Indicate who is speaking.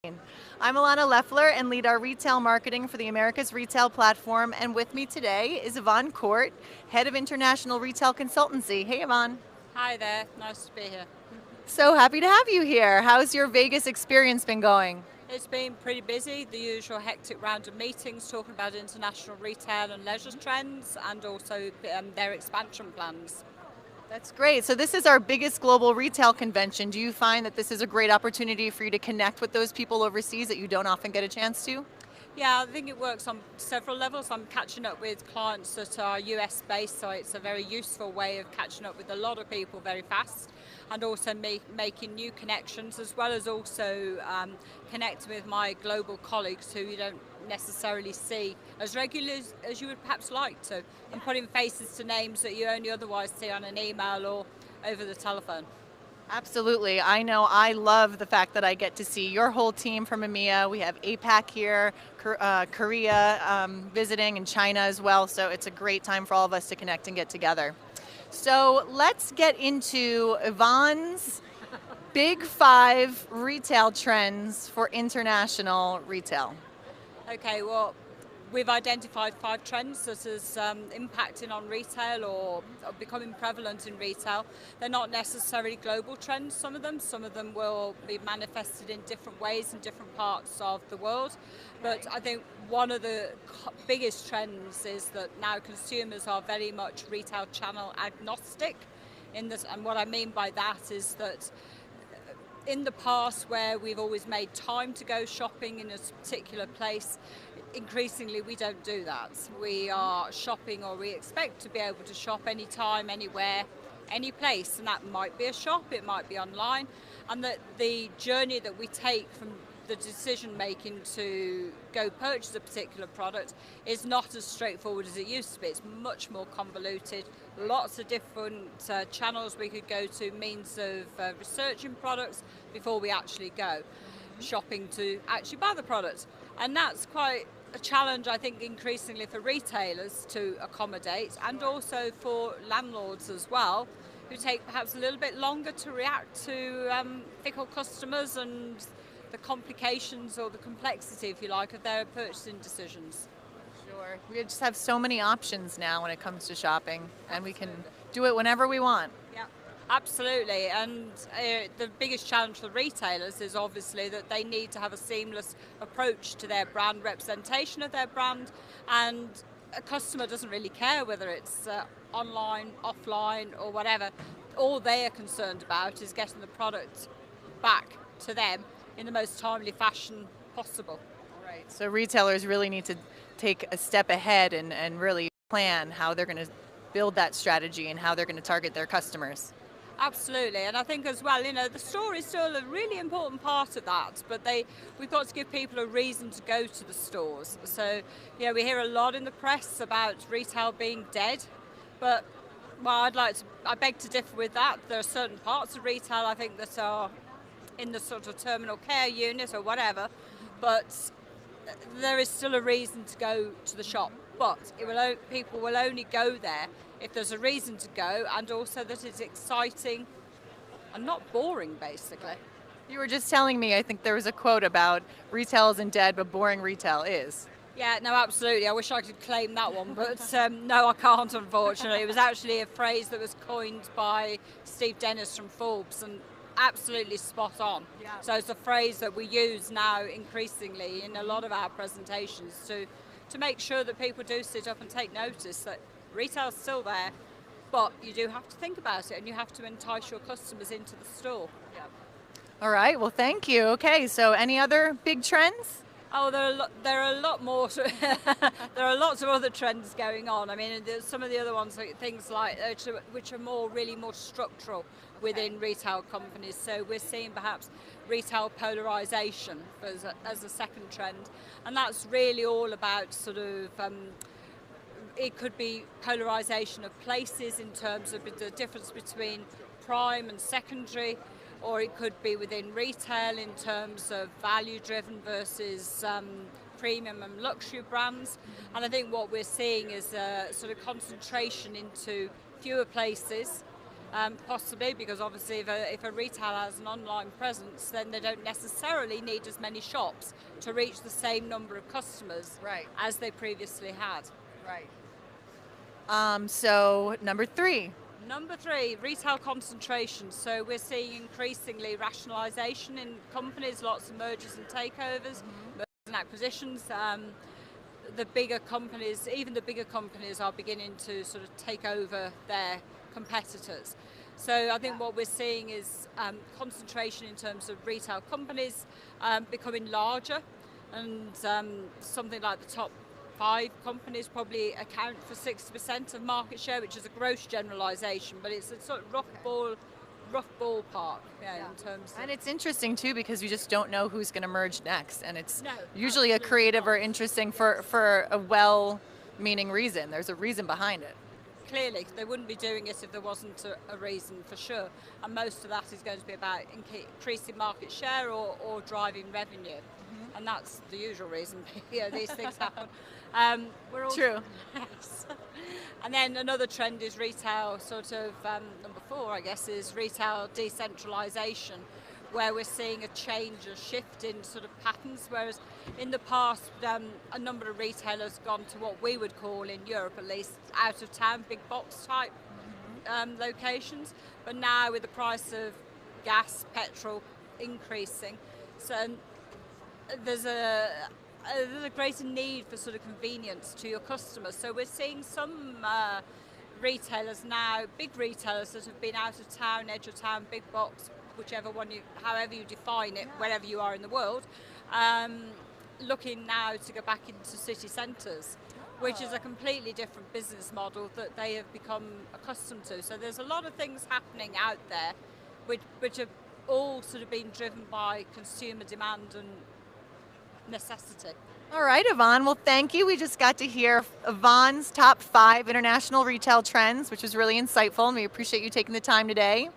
Speaker 1: I'm Alana Leffler and lead our retail marketing for the Americas Retail Platform. And with me today is Yvonne Court, head of international retail consultancy. Hey, Yvonne.
Speaker 2: Hi there, nice to be here.
Speaker 1: So happy to have you here. How's your Vegas experience been going?
Speaker 2: It's been pretty busy, the usual hectic round of meetings talking about international retail and leisure trends and also their expansion plans.
Speaker 1: That's great. So this is our biggest global retail convention. Do you find that this is a great opportunity for you to connect with those people overseas that you don't often get a chance to?
Speaker 2: Yeah, I think it works on several levels. I'm catching up with clients that are US based, so it's a very useful way of catching up with a lot of people very fast and also making new connections as well as also connecting with my global colleagues who you don't necessarily see as regularly as you would perhaps like to, and putting faces to names that you only otherwise see on an email or over the telephone.
Speaker 1: Absolutely. I know I love the fact that I get to see your whole team from EMEA. We have APAC here, Korea visiting, and China as well. So it's a great time for all of us to connect and get together. So let's get into Yvonne's big five retail trends for international retail.
Speaker 2: Okay, well, we've identified 5 trends that is impacting on retail or becoming prevalent in retail. They're not necessarily global trends, some of them. Some of them will be manifested in different ways in different parts of the world. But I think one of the biggest trends is that now consumers are very much retail channel agnostic. And what I mean by that is that in the past where we've always made time to go shopping in a particular place, increasingly we don't do that. We are shopping, or we expect to be able to shop anytime, anywhere, any place, and that might be a shop, it might be online, and that the journey that we take from the decision making to go purchase a particular product is not as straightforward as it used to be. It's much more convoluted, lots of different channels we could go to, means of researching products before we actually go shopping to actually buy the product. And that's quite a challenge, I think, increasingly for retailers to accommodate, and also for landlords as well, who take perhaps a little bit longer to react to fickle customers and the complications or the complexity, if you like, of their purchasing decisions.
Speaker 1: Sure. We just have so many options now when it comes to shopping, and we can do it whenever we want.
Speaker 2: Yeah, absolutely. And the biggest challenge for retailers is obviously that they need to have a seamless approach to their brand, representation of their brand, and a customer doesn't really care whether it's online, offline, or whatever. All they are concerned about is getting the product back to them in the most timely fashion possible.
Speaker 1: Right. So retailers really need to take a step ahead and really plan how they're going to build that strategy and how they're going to target their customers.
Speaker 2: Absolutely, and I think as well, the store is still a really important part of that, but we've got to give people a reason to go to the stores. So, we hear a lot in the press about retail being dead, but well, I beg to differ with that. There are certain parts of retail I think that are in the sort of terminal care unit or whatever, but there is still a reason to go to the shop. But people will only go there if there's a reason to go, and also that it's exciting and not boring, basically.
Speaker 1: You were just telling me, I think there was a quote about retail isn't dead, but boring retail is.
Speaker 2: Yeah, no, absolutely. I wish I could claim that one, but no, I can't, unfortunately. It was actually a phrase that was coined by Steve Dennis from Forbes, and absolutely spot on. Yeah. So it's a phrase that we use now increasingly in a lot of our presentations to make sure that people do sit up and take notice that retail's still there, but you do have to think about it and you have to entice your customers into the store. Yeah.
Speaker 1: All right, well, thank you. Okay, so any other big trends?
Speaker 2: Oh, there are a lot more. There are lots of other trends going on. I mean, there's some of the other ones, like things like which are really more structural within retail companies. So we're seeing perhaps retail polarization as a second trend, and that's really all about sort of. It could be polarization of places in terms of the difference between prime and secondary, or it could be within retail in terms of value-driven versus premium and luxury brands. And I think what we're seeing is a sort of concentration into fewer places Possibly because obviously if a retailer has an online presence, then they don't necessarily need as many shops to reach the same number of customers
Speaker 1: Right.
Speaker 2: as they previously had.
Speaker 1: Right. So number 3.
Speaker 2: Number 3, retail concentration. So we're seeing increasingly rationalisation in companies, lots of mergers and takeovers, mergers and acquisitions. The bigger companies, even the bigger companies, are beginning to sort of take over their competitors. So I think what we're seeing is concentration in terms of retail companies becoming larger, and something like the top 5 companies probably account for 60% of market share, which is a gross generalisation, but it's a sort of rough ballpark, in terms of.
Speaker 1: And it's interesting too because you just don't know who's going to merge next, and it's
Speaker 2: No,
Speaker 1: usually a
Speaker 2: absolutely
Speaker 1: creative
Speaker 2: not.
Speaker 1: or interesting for a well-meaning reason. There's a reason behind it.
Speaker 2: Clearly, they wouldn't be doing it if there wasn't a reason, for sure. And most of that is going to be about increasing market share or driving revenue. And that's the usual reason these things happen. We're all
Speaker 1: True.
Speaker 2: Yes. And then another trend is retail, sort of number 4, I guess, is retail decentralisation, where we're seeing a change, a shift in sort of patterns, whereas in the past a number of retailers gone to what we would call, in Europe at least, out of town, big box type locations, but now with the price of gas, petrol increasing, so there's a greater need for sort of convenience to your customers. So we're seeing some retailers now, big retailers that have been out of town, edge of town, big box, whichever one however you define it, wherever you are in the world, looking now to go back into city centres, which is a completely different business model that they have become accustomed to. So there's a lot of things happening out there which have all sort of been driven by consumer demand and necessity.
Speaker 1: All right, Yvonne. Well, thank you. We just got to hear Yvonne's top 5 international retail trends, which was really insightful, and we appreciate you taking the time today.